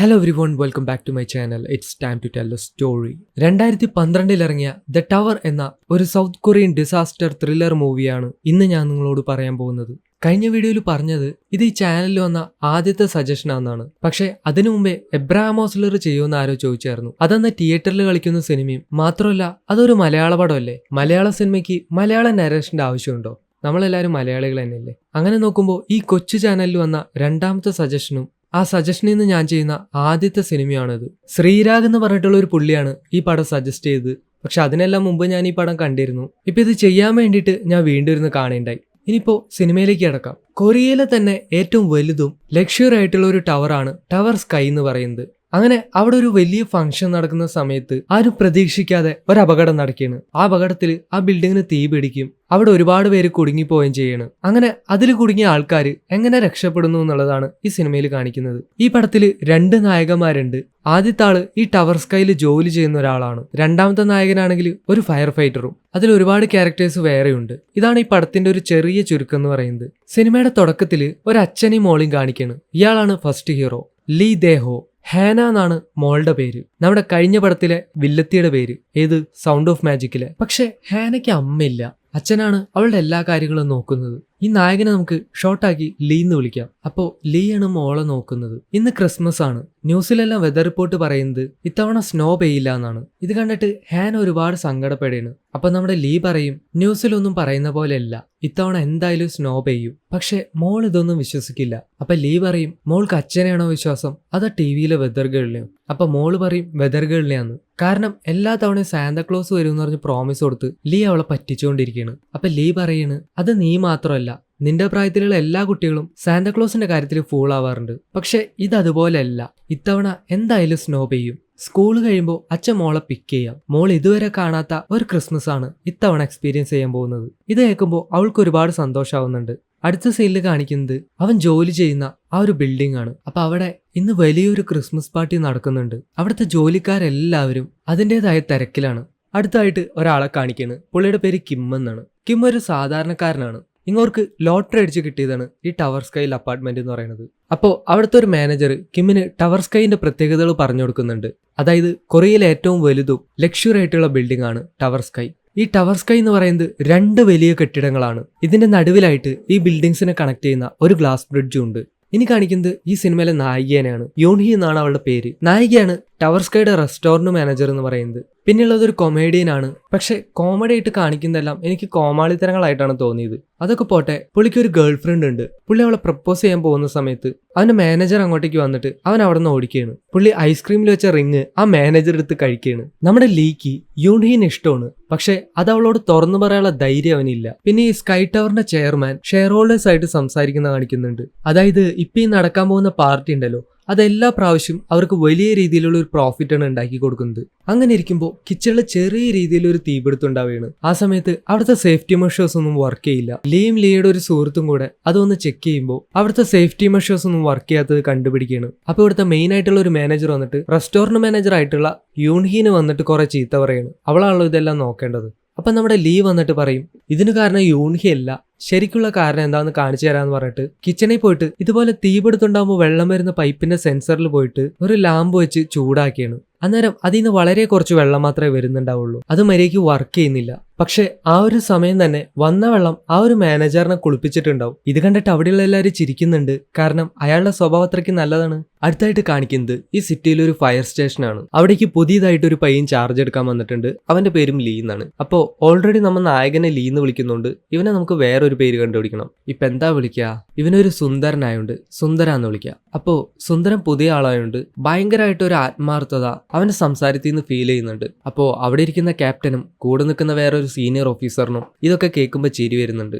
Hello everyone, welcome back to my channel. It's time to tell a story. 2012 ഇറങ്ങിയ the tower എന്ന ഒരു south Korean disaster thriller മൂവിയാണ് ഇന്ന് ഞാൻ നിങ്ങളോട് പറയാൻ പോകുന്നത്. കഴിഞ്ഞ വീഡിയോയിൽ പറഞ്ഞത് ഇത് ഈ ചാനലിൽ വന്ന ആദ്യത്തെ സജഷൻ ആണെന്നാണ്. പക്ഷെ അതിനു മുമ്പേ എബ്രഹാം ഓസ്ലർ ചെയ്യുമെന്ന് ആരോ ചോദിച്ചായിരുന്നു. അതെന്ന തിയേറ്ററിൽ കളിക്കുന്ന സിനിമയും മാത്രമല്ല അതൊരു മലയാള പടമല്ലേ. മലയാള സിനിമയ്ക്ക് മലയാള നരേഷന്റെ ആവശ്യമുണ്ടോ? നമ്മളെല്ലാവരും മലയാളികൾ തന്നെയല്ലേ. അങ്ങനെ നോക്കുമ്പോൾ ഈ കൊച്ചു ചാനലിൽ വന്ന രണ്ടാമത്തെ സജഷനും ആ സജഷനിൽ നിന്ന് ഞാൻ ചെയ്യുന്ന ആദ്യത്തെ സിനിമയാണിത്. ശ്രീരാഗ് എന്ന് പറഞ്ഞിട്ടുള്ള ഒരു പുള്ളിയാണ് ഈ പടം സജസ്റ്റ് ചെയ്തത്. പക്ഷെ അതിനെല്ലാം മുമ്പ് ഞാൻ ഈ പടം കണ്ടിരുന്നു. ഇപ്പൊ ഇത് ചെയ്യാൻ വേണ്ടിയിട്ട് ഞാൻ വീണ്ടും ഇരുന്ന് കാണേണ്ടായി. ഇനിയിപ്പോ സിനിമയിലേക്ക് കിടക്കാം. കൊറിയയിലെ തന്നെ ഏറ്റവും വലുതും ലക്ഷറി ആയിട്ടുള്ള ഒരു ടവറാണ് ടവർ സ്കൈ എന്ന് പറയുന്നത്. അങ്ങനെ അവിടെ ഒരു വലിയ ഫംഗ്ഷൻ നടക്കുന്ന സമയത്ത് ആരും പ്രതീക്ഷിക്കാതെ ഒരു അപകടം നടക്കുകയാണ്. ആ അപകടത്തിൽ ആ ബിൽഡിങ്ങിന് തീ പിടിക്കും. അവിടെ ഒരുപാട് പേര് കുടുങ്ങിപ്പോവുകയും ചെയ്യാണ്. അങ്ങനെ അതിൽ കുടുങ്ങിയ ആൾക്കാർ എങ്ങനെ രക്ഷപ്പെടുന്നു എന്നുള്ളതാണ് ഈ സിനിമയിൽ കാണിക്കുന്നത്. ഈ പടത്തിൽ 2 നായകന്മാരുണ്ട്. ആദ്യത്തെ ആള് ഈ ടവർ സ്കൈയിൽ ജോലി ചെയ്യുന്ന ഒരാളാണ്. രണ്ടാമത്തെ നായകനാണെങ്കിൽ ഒരു ഫയർ ഫൈറ്ററും. അതിൽ ഒരുപാട് ക്യാരക്ടേഴ്സ് വേറെയുണ്ട്. ഇതാണ് ഈ പടത്തിന്റെ ഒരു ചെറിയ ചുരുക്കം എന്ന് പറയുന്നത്. സിനിമയുടെ തുടക്കത്തിൽ ഒരു അച്ഛനെയും മോളെയും കാണിക്കാണ്. ഇയാളാണ് ഫസ്റ്റ് ഹീറോ, ലീ ദേഹോ. ഹാന എന്നാണ് മോളുടെ പേര്. നമ്മുടെ കഴിഞ്ഞ പടത്തിലെ വില്ലത്തിയുടെ പേര്, ഏത് സൗണ്ട് ഓഫ് മാജിക്കിലെ. പക്ഷെ ഹാനയ്ക്ക് അമ്മയില്ല, അച്ഛനാണ് അവളുടെ എല്ലാ കാര്യങ്ങളും നോക്കുന്നത്. ഈ നായകനെ നമുക്ക് ഷോർട്ടാക്കി ലീ എന്ന് വിളിക്കാം. അപ്പോ ലീ ആണ് മോളെ നോക്കുന്നത്. ഇന്ന് ക്രിസ്മസ് ആണ്. ന്യൂസിലെല്ലാം വെതർ റിപ്പോർട്ട് പറയുന്നത് ഇത്തവണ സ്നോ പെയ്യില്ല എന്നാണ്. ഇത് കണ്ടിട്ട് ഹാൻ ഒരുപാട് സങ്കടപ്പെടുകയാണ്. അപ്പൊ നമ്മുടെ ലീ പറയും, ന്യൂസിലൊന്നും പറയുന്ന പോലെയല്ല, ഇത്തവണ എന്തായാലും സ്നോ പെയ്യും. പക്ഷെ മോൾ ഇതൊന്നും വിശ്വസിക്കില്ല. അപ്പൊ ലീ പറയും, മോൾക്ക് അച്ഛനെയാണോ വിശ്വാസം അതാ ടിവിയിലെ വെതർ ഗേളിനെയോ? അപ്പൊ മോള് പറയും വെതർ ഗേളിനെയാന്ന്. കാരണം എല്ലാ തവണയും സാന്താക്ലോസ് വരും എന്ന് പറഞ്ഞ് പ്രോമിസ് കൊടുത്ത് ലീ അവളെ പറ്റിച്ചുകൊണ്ടിരിക്കുകയാണ്. അപ്പൊ ലീ പറയാണ്, അത് നീ മാത്രമല്ല, നിന്റെ പ്രായത്തിലുള്ള എല്ലാ കുട്ടികളും സാന്താക്ലോസിന്റെ കാര്യത്തിൽ ഫൂൾ ആവാറുണ്ട്. പക്ഷെ ഇത് അതുപോലെയല്ല, ഇത്തവണ എന്തായാലും സ്നോ പെയ്യും. സ്കൂൾ കഴിയുമ്പോൾ അച്ഛൻ മോളെ പിക്ക് ചെയ്യാം. മോൾ ഇതുവരെ കാണാത്ത ഒരു ക്രിസ്മസ് ആണ് ഇത്തവണ എക്സ്പീരിയൻസ് ചെയ്യാൻ പോകുന്നത്. ഇത് കേൾക്കുമ്പോൾ അവൾക്ക് ഒരുപാട് സന്തോഷമാവുന്നുണ്ട്. അടുത്ത സീനിൽ കാണിക്കുന്നത് അവൻ ജോലി ചെയ്യുന്ന ആ ഒരു ബിൽഡിംഗ് ആണ്. അപ്പൊ അവിടെ ഇന്ന് വലിയൊരു ക്രിസ്മസ് പാർട്ടി നടക്കുന്നുണ്ട്. അവിടുത്തെ ജോലിക്കാരെല്ലാവരും അതിൻ്റെതായ തിരക്കിലാണ്. അടുത്തായിട്ട് ഒരാളെ കാണിക്കാണ്. പുള്ളിയുടെ പേര് കിം എന്നാണ്. കിം ഒരു സാധാരണക്കാരനാണ്. ഇങ്ങോർക്ക് ലോട്ടറി അടിച്ച് കിട്ടിയതാണ് ഈ ടവർ സ്കൈൽ അപ്പാർട്ട്മെന്റ് എന്ന് പറയുന്നത്. അപ്പോൾ അവിടുത്തെ ഒരു മാനേജർ കിമ്മിന് ടവർ സ്കൈന്റെ പ്രത്യേകതകൾ പറഞ്ഞു കൊടുക്കുന്നുണ്ട്. അതായത് കൊറിയയിലെ ഏറ്റവും വലുതും ലക്ഷറി ആയിട്ടുള്ള ബിൽഡിംഗ് ആണ് ടവർ സ്കൈ. ഈ ടവർ സ്കൈ എന്ന് പറയുന്നത് 2 വലിയ കെട്ടിടങ്ങളാണ്. ഇതിന്റെ നടുവിലായിട്ട് ഈ ബിൽഡിങ്സിനെ കണക്ട് ചെയ്യുന്ന ഒരു ഗ്ലാസ് ബ്രിഡ്ജും ഉണ്ട്. ഇനി കാണിക്കുന്നത് ഈ സിനിമയിലെ നായികേനെയാണ്. യോൺഹി എന്നാണ് അവളുടെ പേര്. നായികയാണ് ടവർ സ്കൈയുടെ റെസ്റ്റോറന്റ് മാനേജർ എന്ന് പറയുന്നത്. പിന്നെയുള്ളത് ഒരു കൊമേഡിയനാണ്. പക്ഷെ കോമഡി ആയിട്ട് കാണിക്കുന്നതെല്ലാം എനിക്ക് കോമാളിത്തരങ്ങളായിട്ടാണ് തോന്നിയത്. അതൊക്കെ പോട്ടെ, പുള്ളിക്ക് ഒരു ഗേൾ ഫ്രണ്ട് ഉണ്ട്. പുള്ളി അവളെ പ്രപ്പോസ് ചെയ്യാൻ പോകുന്ന സമയത്ത് അവന്റെ മാനേജർ അങ്ങോട്ടേക്ക് വന്നിട്ട് അവൻ അവിടെ നിന്ന് ഓടിക്കുകയാണ്. പുള്ളി ഐസ്ക്രീമിൽ വെച്ച റിങ് ആ മാനേജർ എടുത്ത് കഴിക്കുകയാണ്. നമ്മുടെ ലീക്ക് യോൺഹിന് ഇഷ്ടമാണ്, പക്ഷെ അത് അവളോട് തുറന്നു പറയാനുള്ള ധൈര്യം അവനില്ല. പിന്നെ ഈ സ്കൈ ടവറിന്റെ ചെയർമാൻ ഷെയർ ഹോൾഡേഴ്സ് ആയിട്ട് സംസാരിക്കുന്ന കാണിക്കുന്നുണ്ട്. അതായത് ഇപ്പൊ ഈ നടക്കാൻ പോകുന്ന പാർട്ടി ഉണ്ടല്ലോ, അതെല്ലാ പ്രാവശ്യം അവർക്ക് വലിയ രീതിയിലുള്ള ഒരു പ്രോഫിറ്റ് ആണ് ഉണ്ടാക്കി കൊടുക്കുന്നത്. അങ്ങനെ ഇരിക്കുമ്പോൾ കിച്ചണിൽ ചെറിയ രീതിയിൽ ഒരു തീപിടുത്തം ഉണ്ടാവുകയാണ്. ആ സമയത്ത് അവിടുത്തെ സേഫ്റ്റി മെഷേഴ്സ് ഒന്നും വർക്ക് ചെയ്യില്ല. ലീയുടെ ഒരു സുഹൃത്തും കൂടെ അതൊന്ന് ചെക്ക് ചെയ്യുമ്പോൾ അവിടുത്തെ സേഫ്റ്റി മെഷേഴ്സ് ഒന്നും വർക്ക് ചെയ്യാത്തത് കണ്ടുപിടിക്കുകയാണ്. അപ്പൊ ഇവിടുത്തെ മെയിൻ ആയിട്ടുള്ള ഒരു മാനേജർ വന്നിട്ട് റെസ്റ്റോറന്റ് മാനേജർ ആയിട്ടുള്ള യൂൺഹീന് വന്നിട്ട് കുറെ ചീത്ത പറയാണ്. അവളാണല്ലോ ഇതെല്ലാം നോക്കേണ്ടത്. അപ്പൊ നമ്മുടെ ലീ വന്നിട്ട് പറയും, ഇതിന് കാരണം യൂൺഹി അല്ല, ശരിക്കുള്ള കാരണം എന്താണെന്ന് കാണിച്ചു തരാന്ന് പറഞ്ഞിട്ട് കിച്ചണിൽ പോയിട്ട് ഇതുപോലെ തീപിടുത്തുണ്ടാകുമ്പോൾ വെള്ളം വരുന്ന പൈപ്പിന്റെ സെൻസറിൽ പോയിട്ട് ഒരു ലാമ്പ് വെച്ച് ചൂടാക്കിയാണ്. അന്നേരം അതിൽ നിന്ന് വളരെ കുറച്ച് വെള്ളം മാത്രമേ വരുന്നുണ്ടാവുള്ളൂ. അത് മര്യാദയ്ക്ക് വർക്ക് ചെയ്യുന്നില്ല. പക്ഷെ ആ ഒരു സമയം തന്നെ വന്ന വെള്ളം ആ ഒരു മാനേജറിനെ കുളിപ്പിച്ചിട്ടുണ്ടാവും. ഇത് കണ്ടിട്ട് അവിടെയുള്ള എല്ലാവരും ചിരിക്കുന്നുണ്ട്. കാരണം അയാളുടെ സ്വഭാവം അത്രയ്ക്ക് നല്ലതാണ്. അടുത്തായിട്ട് കാണിക്കുന്നത് ഈ സിറ്റിയിലെ ഒരു ഫയർ സ്റ്റേഷനാണ്. അവിടേക്ക് പുതിയതായിട്ട് ഒരു പയ്യൻ ചാർജ് എടുക്കാൻ വന്നിട്ടുണ്ട്. അവന്റെ പേരും ലീ എന്നാണ്. അപ്പോൾ ഓൾറെഡി നമ്മൾ നായകനെ ലീ എന്ന് വിളിക്കുന്നുണ്ട്. ഇവനെ നമുക്ക് വേറൊരു പേര് കണ്ടുപിടിക്കണം. ഇപ്പൊ എന്താ വിളിക്കുക? ഇവനൊരു സുന്ദരനായോണ്ട് സുന്ദര എന്ന് വിളിക്കുക. അപ്പോ സുന്ദരൻ പുതിയ ആളായോണ്ട് ഭയങ്കരമായിട്ട് ഒരു ആത്മാർത്ഥത അവന്റെ സംസാരത്തിൽ നിന്ന് ഫീൽ ചെയ്യുന്നുണ്ട്. അപ്പോ അവിടെ ഇരിക്കുന്ന ക്യാപ്റ്റനും കൂടെ നിൽക്കുന്ന വേറൊരു സീനിയർ ഓഫീസറിനും ഇതൊക്കെ കേൾക്കുമ്പോൾ ചിരി വരുന്നുണ്ട്.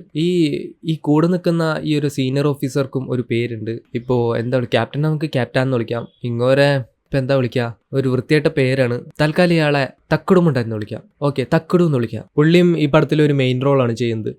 ഈ കൂടെ നിൽക്കുന്ന ഈ ഒരു സീനിയർ ഓഫീസർക്കും ഒരു പേരുണ്ട്. ഇപ്പോ എന്താ ക്യാപ്റ്റൻ നമുക്ക് ക്യാപ്റ്റൻ എന്ന് വിളിക്കാം. ഇങ്ങോരെ ഇപ്പൊ എന്താ വിളിക്കുക? ഒരു വൃത്തിയായിട്ട പേരാണ്. തൽക്കാലം ഇയാളെ തക്കുടുമുണ്ടെന്ന് വിളിക്കാം. ഓക്കെ, തക്കുടു എന്ന് വിളിക്കാം. പുള്ളിയും ഈ പടത്തിൽ ഒരു മെയിൻ റോളാണ് ചെയ്യുന്നത്.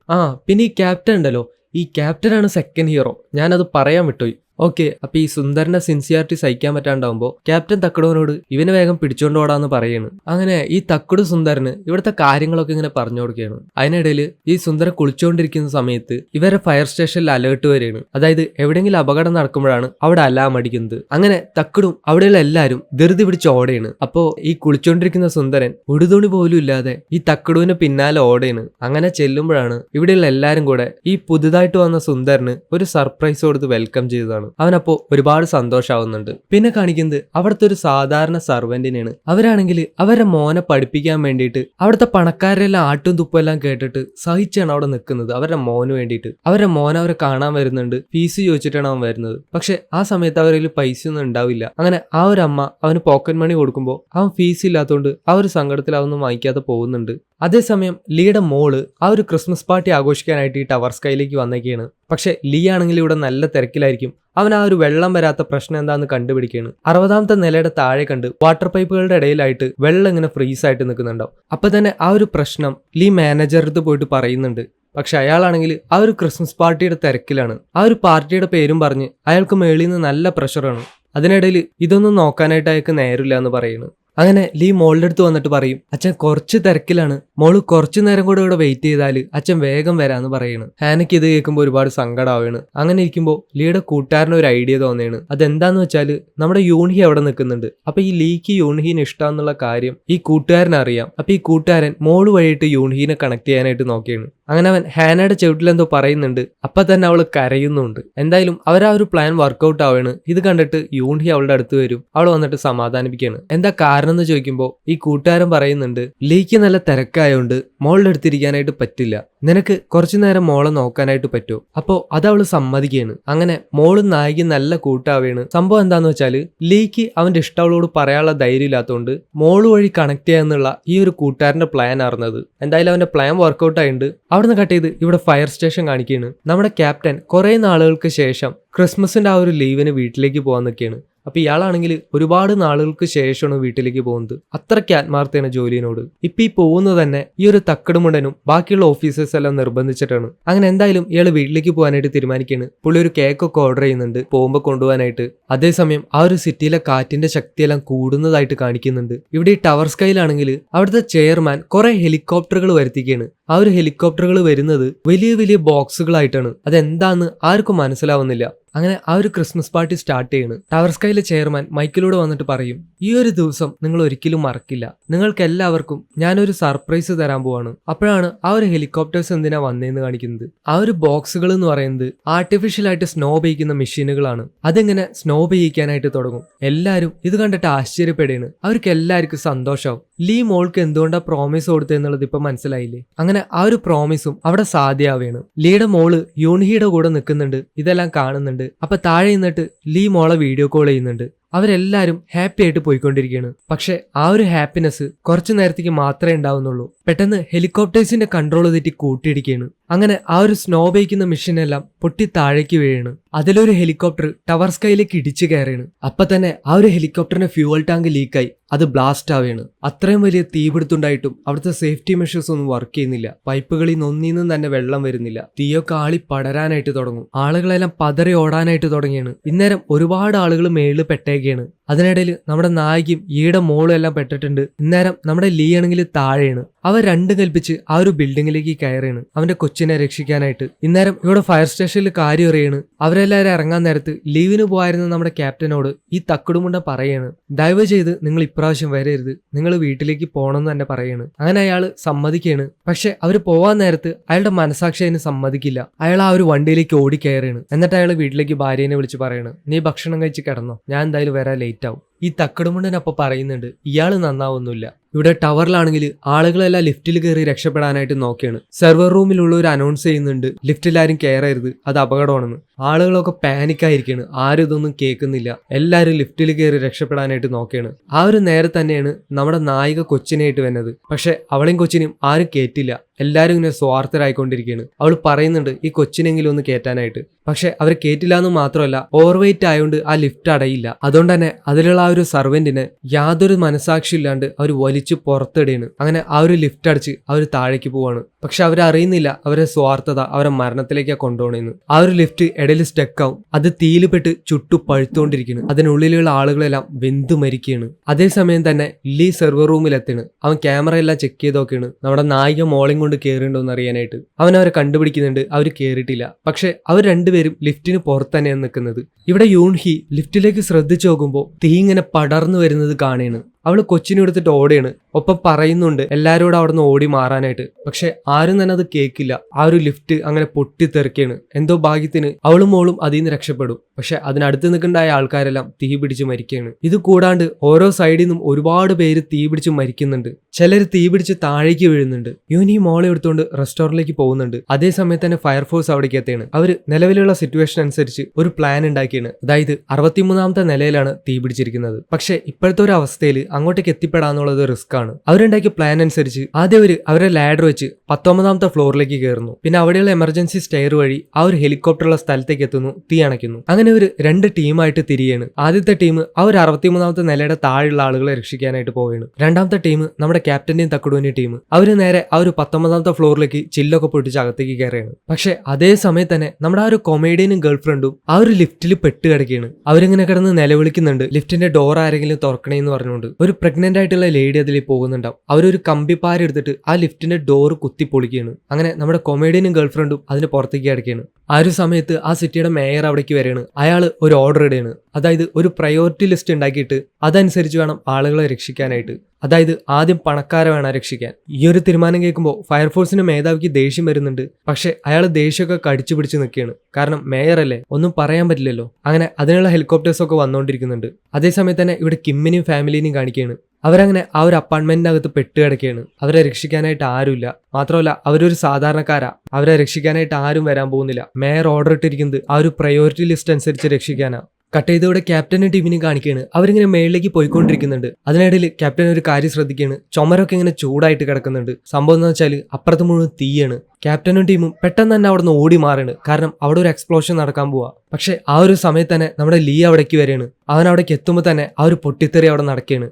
പിന്നെ ഈ ക്യാപ്റ്റൻ ഉണ്ടല്ലോ, ഈ ക്യാപ്റ്റനാണ് സെക്കൻഡ് ഹീറോ. ഞാനത് പറയാൻ വിട്ടുപോയി. ഓക്കെ, അപ്പൊ ഈ സുന്ദരന്റെ സിൻസിയാരിറ്റി സഹിക്കാൻ പറ്റാണ്ടാവുമ്പോ ക്യാപ്റ്റൻ തക്കടുവിനോട് ഇവനെ വേഗം പിടിച്ചോണ്ട് ഓടാന്ന് പറയാണ്. അങ്ങനെ ഈ തക്കടു സുന്ദരന് ഇവിടുത്തെ കാര്യങ്ങളൊക്കെ ഇങ്ങനെ പറഞ്ഞു കൊടുക്കുകയാണ്. അതിനിടയിൽ ഈ സുന്ദരൻ കുളിച്ചുകൊണ്ടിരിക്കുന്ന സമയത്ത് ഇവരെ ഫയർ സ്റ്റേഷനിൽ അലേർട്ട് വരികയാണ്. അതായത് എവിടെയെങ്കിലും അപകടം നടക്കുമ്പോഴാണ് അവിടെ അലാം അടിക്കുന്നത്. അങ്ങനെ തക്കടും അവിടെയുള്ള എല്ലാവരും ധൃതി പിടിച്ച് ഓടയാണ്. അപ്പോ ഈ കുളിച്ചോണ്ടിരിക്കുന്ന സുന്ദരൻ ഉടുതുണി പോലും ഇല്ലാതെ ഈ തക്കടുവിന് പിന്നാലെ ഓടയാണ്. അങ്ങനെ ചെല്ലുമ്പോഴാണ് ഇവിടെയുള്ള എല്ലാരും കൂടെ ഈ പുതുതായിട്ട് വന്ന സുന്ദരന് ഒരു സർപ്രൈസ് കൊടുത്ത് വെൽക്കം ചെയ്തതാണ്. അവനപ്പോ ഒരുപാട് സന്തോഷാവുന്നുണ്ട്. പിന്നെ കാണിക്കുന്നത് അവിടുത്തെ ഒരു സാധാരണ സർവന്റിനെയാണ്. അവരാണെങ്കിൽ അവരുടെ മോനെ പഠിപ്പിക്കാൻ വേണ്ടിയിട്ട് അവിടുത്തെ പണക്കാരെല്ലാം ആട്ടും തുപ്പെല്ലാം കേട്ടിട്ട് സഹിച്ചാണ് അവിടെ നിൽക്കുന്നത് അവരുടെ മോന് വേണ്ടിയിട്ട്. അവരുടെ മോൻ അവരെ കാണാൻ വരുന്നുണ്ട്. ഫീസ് ചോദിച്ചിട്ടാണ് അവൻ വരുന്നത്. പക്ഷെ ആ സമയത്ത് അവരിൽ പൈസ ഒന്നും ഉണ്ടാവില്ല. അങ്ങനെ ആ ഒരു അമ്മ അവന് പോക്കറ്റ് മണി കൊടുക്കുമ്പോൾ അവൻ ഫീസ് ഇല്ലാത്തതുകൊണ്ട് ആ ഒരു സങ്കടത്തിൽ അവനൊന്നും വാങ്ങിക്കാതെ പോകുന്നുണ്ട്. അതേസമയം ലീയുടെ മോള് ആ ഒരു ക്രിസ്മസ് പാർട്ടി ആഘോഷിക്കാനായിട്ട് ഈ ടവർ സ്കൈയിലേക്ക് വന്നേക്കാണ്. പക്ഷെ ലീ ആണെങ്കിൽ ഇവിടെ നല്ല തിരക്കിലായിരിക്കും. അവൻ ആ ഒരു വെള്ളം വരാത്ത പ്രശ്നം എന്താന്ന് കണ്ടുപിടിക്കുകയാണ്. 60ാമത്തെ നിലയുടെ താഴെ കണ്ട് വാട്ടർ പൈപ്പുകളുടെ ഇടയിലായിട്ട് വെള്ളം ഇങ്ങനെ ഫ്രീസ് ആയിട്ട് നിൽക്കുന്നുണ്ടാവും. അപ്പൊ തന്നെ ആ ഒരു പ്രശ്നം ലീ മാനേജറുടെ അടുത്ത് പോയിട്ട് പറയുന്നുണ്ട്. പക്ഷെ അയാളാണെങ്കിൽ ആ ഒരു ക്രിസ്മസ് പാർട്ടിയുടെ തിരക്കിലാണ്. ആ ഒരു പാർട്ടിയുടെ പേരും പറഞ്ഞ് അയാൾക്ക് മേളിൽ നിന്ന് നല്ല പ്രഷറാണ്. അതിനിടയിൽ ഇതൊന്നും നോക്കാനായിട്ട് അയാൾക്ക് നേരില്ല എന്ന് പറയുന്നു. അങ്ങനെ ലീ മോളുടെ അടുത്ത് വന്നിട്ട് പറയും, അച്ഛൻ കുറച്ച് തിരക്കിലാണ്, മോള് കുറച്ചു നേരം കൂടെ ഇവിടെ വെയിറ്റ് ചെയ്താല് അച്ഛൻ വേഗം വരാന്ന് പറയുന്നു. ഹാനയ്ക്ക് ഇത് കേൾക്കുമ്പോൾ ഒരുപാട് സങ്കടമാവാണ്. അങ്ങനെ ഇരിക്കുമ്പോൾ ലീയുടെ കൂട്ടുകാരന് ഒരു ഐഡിയ തോന്നിയാണ്. അതെന്താന്ന് വെച്ചാല് നമ്മുടെ യൂൺഹി അവിടെ നിൽക്കുന്നുണ്ട്. അപ്പൊ ഈ ലീക്ക് യൂൺഹീനെ ഇഷ്ടമെന്നുള്ള കാര്യം ഈ കൂട്ടുകാരന് അറിയാം. അപ്പൊ ഈ കൂട്ടുകാരൻ മോള് വഴിയിട്ട് യൂൺഹീനെ കണക്ട് ചെയ്യാനായിട്ട് നോക്കിയാണ്. അങ്ങനെ അവൻ ഹാനയുടെ ചെവിട്ടിലെന്തോ പറയുന്നുണ്ട്. അപ്പൊ തന്നെ അവള് കരയുന്നുണ്ട്. എന്തായാലും അവരാ ഒരു പ്ലാൻ വർക്ക്ഔട്ട് ആവാണ്. ഇത് കണ്ടിട്ട് യൂൺഹി അവളുടെ അടുത്ത് വരും. അവൾ വന്നിട്ട് സമാധാനിപ്പിക്കുകയാണ്. എന്താ കാരണം എന്ന് ചോദിക്കുമ്പോൾ ഈ കൂട്ടുകാരൻ പറയുന്നുണ്ട്, ലീക്ക് നല്ല തിരക്കായോണ്ട് മോളുടെ അടുത്തിരിക്കാനായിട്ട് പറ്റില്ല, നിനക്ക് കുറച്ചു നേരം മോളെ നോക്കാനായിട്ട് പറ്റുമോ? അപ്പോ അതവള് സമ്മതിക്കുകയാണ്. അങ്ങനെ മോളും നായിക നല്ല കൂട്ടാവുകയാണ്. സംഭവം എന്താന്ന് വെച്ചാല് ലീക്ക് അവന്റെ ഇഷ്ടവളോട് പറയാനുള്ള ധൈര്യം ഇല്ലാത്തതുകൊണ്ട് മോള് വഴി കണക്ട് ചെയ്യാന്നുള്ള ഈ ഒരു കൂട്ടുകാരന്റെ പ്ലാൻ ആയിരുന്നത്. എന്തായാലും അവന്റെ പ്ലാൻ വർക്ക്ഔട്ട് ആയിട്ടുണ്ട്. അവിടുന്ന് കട്ട് ചെയ്ത് ഇവിടെ ഫയർ സ്റ്റേഷൻ കാണിക്കുകയാണ്. നമ്മുടെ ക്യാപ്റ്റൻ കുറെ നാളുകൾക്ക് ശേഷം ക്രിസ്മസിന്റെ ആ ഒരു ലീവിന് വീട്ടിലേക്ക് പോകാൻ നിൽക്കുകയാണ്. അപ്പൊ ഇയാളാണെങ്കിൽ ഒരുപാട് നാളുകൾക്ക് ശേഷമാണ് വീട്ടിലേക്ക് പോകുന്നത്. അത്രയ്ക്ക് ആത്മാർത്ഥയാണ് ജോലിയോട്. ഇപ്പൊ ഈ പോകുന്നത് തന്നെ ഈ ഒരു തക്കടുമുണ്ടനും ബാക്കിയുള്ള ഓഫീസേഴ്സ് എല്ലാം നിർബന്ധിച്ചിട്ടാണ്. അങ്ങനെ എന്തായാലും ഇയാൾ വീട്ടിലേക്ക് പോകാനായിട്ട് തീരുമാനിക്കുകയാണ്. പുള്ളി ഒരു കേക്കൊക്കെ ഓർഡർ ചെയ്യുന്നുണ്ട് പോകുമ്പോൾ കൊണ്ടുപോകാനായിട്ട്. അതേസമയം ആ ഒരു സിറ്റിയിലെ കാറ്റിന്റെ ശക്തിയെല്ലാം കൂടുന്നതായിട്ട് കാണിക്കുന്നുണ്ട്. ഇവിടെ ഈ ടവർ സ്കൈയിലാണെങ്കിൽ അവിടുത്തെ ചെയർമാൻ കുറെ ഹെലികോപ്റ്ററുകൾ വരുത്തിക്കുകയാണ്. ആ ഒരു ഹെലികോപ്റ്ററുകൾ വരുന്നത് വലിയ വലിയ ബോക്സുകളായിട്ടാണ്. അതെന്താന്ന് ആർക്കും മനസ്സിലാവുന്നില്ല. അങ്ങനെ ആ ഒരു ക്രിസ്മസ് പാർട്ടി സ്റ്റാർട്ട് ചെയ്യാണ്. ടവർ സ്കൈയിലെ ചെയർമാൻ മൈക്കിലൂടെ വന്നിട്ട് പറയും, ഈ ഒരു ദിവസം നിങ്ങൾ ഒരിക്കലും മറക്കില്ല, നിങ്ങൾക്ക് എല്ലാവർക്കും ഞാനൊരു സർപ്രൈസ് തരാൻ പോവാണ്. അപ്പോഴാണ് ആ ഒരു ഹെലികോപ്റ്റേഴ്സ് എന്തിനാ വന്നേന്ന് കാണിക്കുന്നത്. ആ ഒരു ബോക്സുകൾ എന്ന് പറയുന്നത് ആർട്ടിഫിഷ്യൽ ആയിട്ട് സ്നോ പെയ്യിക്കുന്ന മെഷീനുകളാണ്. അതെങ്ങനെ സ്നോ പെയ്യിക്കാനായിട്ട് തുടങ്ങും. എല്ലാവരും ഇത് കണ്ടിട്ട് ആശ്ചര്യപ്പെടുകയാണ്. അവർക്ക് എല്ലാവർക്കും സന്തോഷമാവും. ലീ മോൾക്ക് എന്തുകൊണ്ടാ പ്രോമിസ് കൊടുത്തെന്നുള്ളത് ഇപ്പൊ മനസ്സിലായില്ലേ. അങ്ങനെ ആ ഒരു പ്രോമിസും അവിടെ സാധ്യമാവുകയാണ്. ലീയുടെ മോള് യൂൺഹിയുടെ കൂടെ നിൽക്കുന്നുണ്ട്. ഇതെല്ലാം കാണുന്നുണ്ട്. അപ്പൊ താഴെ നിന്നിട്ട് ലീ മോളെ വീഡിയോ കോൾ ചെയ്യുന്നുണ്ട്. അവരെല്ലാരും ഹാപ്പി ആയിട്ട് പോയിക്കൊണ്ടിരിക്കുകയാണ്. പക്ഷെ ആ ഒരു ഹാപ്പിനെസ് കുറച്ചു നേരത്തേക്ക് മാത്രമേ ഉണ്ടാവുന്നുള്ളൂ. പെട്ടെന്ന് ഹെലികോപ്റ്റേഴ്സിന്റെ കൺട്രോൾ തെറ്റി കൂട്ടിയിടിക്കുകയാണ്. അങ്ങനെ ആ ഒരു സ്നോ ബേക്കുന്ന മെഷീനെല്ലാം പൊട്ടി താഴേക്ക് വീഴാണ്. അതിലൊരു ഹെലികോപ്റ്റർ ടവർ സ്കൈയിലേക്ക് ഇടിച്ചു കയറിയാണ്. അപ്പൊ തന്നെ ആ ഒരു ഹെലികോപ്റ്ററിന്റെ ഫ്യൂവൽ ടാങ്ക് ലീക്കായി അത് ബ്ലാസ്റ്റ് ആവുകയാണ്. അത്രയും വലിയ തീപിടുത്തുണ്ടായിട്ടും അവിടുത്തെ സേഫ്റ്റി മെഷേഴ്സ് ഒന്നും വർക്ക് ചെയ്യുന്നില്ല. പൈപ്പുകളിൽ നിന്നൊന്നിന്നും തന്നെ വെള്ളം വരുന്നില്ല. തീയൊക്കെ ആളി പടരാനായിട്ട് തുടങ്ങും. ആളുകളെല്ലാം പതറി ഓടാനായിട്ട് തുടങ്ങിയാണ്. ഇന്നേരം ഒരുപാട് ആളുകൾ മേളിൽ പെട്ടേക്കാണ്. അതിനിടയിൽ നമ്മുടെ നായികയും ഈയുടെ മോളും എല്ലാം പെട്ടിട്ടുണ്ട്. ഇന്നേരം നമ്മുടെ ലീ ആണെങ്കിൽ താഴെയാണ്. അവർ രണ്ടും കൽപ്പിച്ച് ആ ഒരു ബിൽഡിങ്ങിലേക്ക് കയറിയാണ് അവന്റെ കൊച്ചിനെ രക്ഷിക്കാനായിട്ട്. ഇന്നേരം ഇവിടെ ഫയർ സ്റ്റേഷനിൽ കാര്യം അറിയാണ്. അവരെല്ലാവരും ഇറങ്ങാൻ നേരത്ത് ലീവിന് പോയിരുന്ന നമ്മുടെ ക്യാപ്റ്റനോട് ഈ തക്കുടുമുണ്ട പറയാണ്, ദയവ് ചെയ്ത് നിങ്ങൾ ഇപ്രാവശ്യം വരരുത്, നിങ്ങൾ വീട്ടിലേക്ക് പോകണമെന്ന് തന്നെ പറയാണ്. അങ്ങനെ അയാൾ സമ്മതിക്കുകയാണ്. പക്ഷെ അവര് പോവാൻ നേരത്ത് അയാളുടെ മനസാക്ഷി അതിന് സമ്മതിക്കില്ല. അയാൾ ആ ഒരു വണ്ടിയിലേക്ക് ഓടിക്കയറാണ്. എന്നിട്ട് അയാൾ വീട്ടിലേക്ക് ഭാര്യനെ വിളിച്ച് പറയാണ്, നീ ഭക്ഷണം കഴിച്ച് കിടന്നോ, ഞാൻ എന്തായാലും വരാൻ ലേറ്റ് ആവും. ഈ തക്കടുമുണ്ടനപ്പം പറയുന്നുണ്ട്, ഇയാള് നന്നാവൊന്നുമില്ല. ഇവിടെ ടവറിലാണെങ്കിൽ ആളുകളെല്ലാം ലിഫ്റ്റിൽ കയറി രക്ഷപ്പെടാനായിട്ട് നോക്കിയാണ്. സെർവർ റൂമിലുള്ള ഒരു അനൗൺസ് ചെയ്യുന്നുണ്ട്, ലിഫ്റ്റിൽ ആരും കയറരുത്, അത് അപകടമാണെന്ന്. ആളുകളൊക്കെ പാനിക്കായിരിക്കാണ്. ആരും ഇതൊന്നും കേൾക്കുന്നില്ല. എല്ലാവരും ലിഫ്റ്റിൽ കയറി രക്ഷപ്പെടാനായിട്ട് നോക്കിയാണ്. ആ ഒരു നേരെ തന്നെയാണ് നമ്മുടെ നായിക കൊച്ചിനായിട്ട് വരുന്നത്. പക്ഷെ അവളെയും കൊച്ചിനെയും ആരും കേറ്റില്ല. എല്ലാവരും ഇങ്ങനെ സ്വാർത്ഥരായിക്കൊണ്ടിരിക്കുകയാണ്. അവൾ പറയുന്നുണ്ട് ഈ കൊച്ചിനെങ്കിലും ഒന്ന് കയറ്റാനായിട്ട്. പക്ഷെ അവർ കേറ്റില്ല എന്ന് മാത്രമല്ല, ഓവർവെയിറ്റ് ആയതുകൊണ്ട് ആ ലിഫ്റ്റ് അടയില്ല. അതുകൊണ്ട് തന്നെ അതിലുള്ള ആ ഒരു സർവന്റിന് യാതൊരു മനസാക്ഷി ഇല്ലാണ്ട് അവർ വലിച്ചു വലിച്ചു പുറത്തിടുകയാണ്. അങ്ങനെ ആ ഒരു ലിഫ്റ്റ് അടിച്ച് അവർ താഴേക്ക് പോവാണ്. പക്ഷെ അവരറിയുന്നില്ല അവരെ സ്വാർത്ഥത അവരെ മരണത്തിലേക്കാണ് കൊണ്ടുപോകണമെന്ന്. ആ ഒരു ലിഫ്റ്റ് ഇടയിൽ സ്റ്റക്കാവും. അത് തീയിൽപ്പെട്ട് ചുട്ടു പഴുത്തുകൊണ്ടിരിക്കുന്നു. അതിനുള്ളിലുള്ള ആളുകളെല്ലാം വെന്തു മരിക്കുകയാണ്. അതേസമയം തന്നെ ലീ സെർവർ റൂമിലെത്താണ്. അവൻ ക്യാമറ എല്ലാം ചെക്ക് ചെയ്ത് നോക്കിയാണ് നമ്മുടെ നായിക മോളെയും കൊണ്ട് കയറിയിട്ടുണ്ടോ എന്ന് അറിയാനായിട്ട്. അവൻ അവരെ കണ്ടുപിടിക്കുന്നുണ്ട്. അവർ കയറിയിട്ടില്ല. പക്ഷെ അവർ രണ്ടുപേരും ലിഫ്റ്റിന് പുറത്ത് തന്നെയാണ് നിൽക്കുന്നത്. ഇവിടെ യൂൺഹി ലിഫ്റ്റിലേക്ക് ശ്രദ്ധിച്ചു നോക്കുമ്പോൾ തീ ഇങ്ങനെ പടർന്നു വരുന്നത് കാണുകയാണ്. അവള് കൊച്ചിനെ എടുത്തിട്ട് ഓടുകയാണ്. ഒപ്പം പറയുന്നുണ്ട് എല്ലാവരോടും അവിടെ നിന്ന് ഓടി മാറാനായിട്ട്. പക്ഷെ ആരും തന്നെ അത് കേൾക്കില്ല. ആ ഒരു ലിഫ്റ്റ് അങ്ങനെ പൊട്ടിത്തെറിക്കുകയാണ്. എന്തോ ഭാഗ്യത്തിന് അവളും മോളും അതിൽ നിന്ന് രക്ഷപ്പെടും. പക്ഷെ അതിനടുത്ത് നിൽക്കേണ്ടായ ആൾക്കാരെല്ലാം തീ പിടിച്ച് മരിക്കുകയാണ്. ഇത് കൂടാണ്ട് ഓരോ സൈഡിൽ നിന്നും ഒരുപാട് പേര് തീ പിടിച്ച് മരിക്കുന്നുണ്ട്. ചിലർ തീ പിടിച്ച് താഴേക്ക് വീഴുന്നുണ്ട്. യൂനി മോളെ എടുത്തുകൊണ്ട് റെസ്റ്റോറന്റിലേക്ക് പോകുന്നുണ്ട്. അതേസമയത്ത് തന്നെ ഫയർഫോഴ്സ് അവിടേക്ക് എത്തുകയാണ്. അവർ നിലവിലുള്ള സിറ്റുവേഷൻ അനുസരിച്ച് ഒരു പ്ലാൻ ഉണ്ടാക്കിയാണ്. അതായത് 63ാമത്തെ നിലയിലാണ് തീ പിടിച്ചിരിക്കുന്നത്. പക്ഷെ ഇപ്പോഴത്തെ ഒരു അവസ്ഥയിൽ അങ്ങോട്ടേക്ക് എത്തിപ്പെടാന്നുള്ളത് റിസ്ക് ആണ്. അവരുണ്ടാക്കിയ പ്ലാൻ അനുസരിച്ച് ആദ്യം അവരുടെ ലാഡർ വെച്ച് 19ാമത്തെ ഫ്ലോറിലേക്ക് കയറുന്നു. പിന്നെ അവിടെയുള്ള എമർജൻസി സ്റ്റെയർ വഴി ആ ഒരു ഹെലികോപ്റ്ററുള്ള സ്ഥലത്തേക്ക് എത്തുന്നു. തീ അണയ്ക്കുന്നു. അങ്ങനെ ഒരു 2 ടീമായിട്ട് തിരിയാണ്. ആദ്യത്തെ ടീം ആ ഒരു 63ാമത്തെ നിലയുടെ താഴെയുള്ള ആളുകളെ രക്ഷിക്കാനായിട്ട് പോവുകയാണ്. രണ്ടാമത്തെ ടീം നമ്മുടെ ക്യാപ്റ്റന്റെയും തക്കുടൂന്റെയും ടീം അവര് നേരെ ആ ഒരു 19ാമത്തെ ഫ്ലോറിലേക്ക് ചില്ലൊക്കെ പൊട്ടിച്ച് അകത്തേക്ക് കയറുകയാണ്. പക്ഷെ അതേ സമയത്ത് തന്നെ നമ്മുടെ ആ ഒരു കൊമേഡിയനും ഗേൾഫ്രണ്ടും ആ ഒരു ലിഫ്റ്റിൽ പെട്ട് കിടക്കുകയാണ്. അവരിങ്ങനെ കിടന്ന് നിലവിളിക്കുന്നുണ്ട്. ലിഫ്റ്റിന്റെ ഡോർ ആരെങ്കിലും തുറക്കണേന്ന് പറഞ്ഞുകൊണ്ട്. ഒരു പ്രഗ്നന്റ് ആയിട്ടുള്ള ലേഡി അതിൽ പോകുന്നുണ്ടാവും. അവരൊരു കമ്പിപ്പാര എടുത്തിട്ട് ആ ലിഫ്റ്റിന്റെ ഡോർ കുത്തി പൊളിക്കുകയാണ്. അങ്ങനെ നമ്മുടെ കൊമേഡിയനും ഗേൾഫ്രണ്ടും അതിന് പുറത്തേക്ക് കിടക്കുകയാണ്. ആ ഒരു സമയത്ത് ആ സിറ്റിയുടെ മേയർ അവിടേക്ക് വരികയാണ്. അയാൾ ഒരു ഓർഡർ ഇടുകയാണ്. അതായത് ഒരു പ്രയോറിറ്റി ലിസ്റ്റ് ഉണ്ടാക്കിയിട്ട് അതനുസരിച്ച് വേണം ആളുകളെ രക്ഷിക്കാനായിട്ട്. അതായത് ആദ്യം പണക്കാരെ വേണം രക്ഷിക്കാൻ. ഈ ഒരു തീരുമാനം കേൾക്കുമ്പോൾ ഫയർഫോഴ്സിന്റെ മേധാവിക്ക് ദേഷ്യം വരുന്നുണ്ട്. പക്ഷെ അയാൾ ദേഷ്യമൊക്കെ കടിച്ചു പിടിച്ച് നിൽക്കുകയാണ്. കാരണം മേയർ അല്ലേ, ഒന്നും പറയാൻ പറ്റില്ലല്ലോ. അങ്ങനെ അതിനുള്ള ഹെലികോപ്റ്റേഴ്സ് ഒക്കെ വന്നുകൊണ്ടിരിക്കുന്നുണ്ട്. അതേസമയത്ത് തന്നെ ഇവിടെ കിമ്മിനെയും ഫാമിലിനെയും കാണിക്കുകയാണ്. അവരങ്ങനെ ആ ഒരു അപ്പാർട്ട്മെന്റിനകത്ത് പെട്ടുകിടക്കുകയാണ്. അവരെ രക്ഷിക്കാനായിട്ട് ആരുമില്ല. മാത്രമല്ല അവരൊരു സാധാരണക്കാരാ. അവരെ രക്ഷിക്കാനായിട്ട് ആരും വരാൻ പോകുന്നില്ല. മേയർ ഓർഡർ ഇട്ടിരിക്കുന്നത് ആ ഒരു പ്രയോറിറ്റി ലിസ്റ്റ് അനുസരിച്ച് രക്ഷിക്കാനാ. കട്ട് ചെയ്തോടെ ക്യാപ്റ്റനും ടീമിനെയും കാണിക്കുകയാണ്. അവരിങ്ങനെ മേളിലേക്ക് പോയിക്കൊണ്ടിരിക്കുന്നുണ്ട്. അതിനിടയിൽ ക്യാപ്റ്റൻ ഒരു കാര്യം ശ്രദ്ധിക്കുകയാണ്. ചുമരൊക്കെ ഇങ്ങനെ ചൂടായിട്ട് കിടക്കുന്നുണ്ട്. സംഭവം എന്ന് വെച്ചാൽ അപ്പുറത്ത് മുഴുവൻ തീയാണ്. ക്യാപ്റ്റനും ടീമും പെട്ടെന്ന് തന്നെ അവിടെ നിന്ന് ഓടി മാറാണ്. കാരണം അവിടെ ഒരു എക്സ്പ്ലോഷൻ നടക്കാൻ പോവാ. പക്ഷെ ആ ഒരു സമയത്ത് തന്നെ നമ്മുടെ ലീ അവിടേക്ക് വരികയാണ്. അവൻ അവിടേക്ക് എത്തുമ്പോൾ തന്നെ ആ ഒരു പൊട്ടിത്തെറി അവിടെ നടക്കുകയാണ്.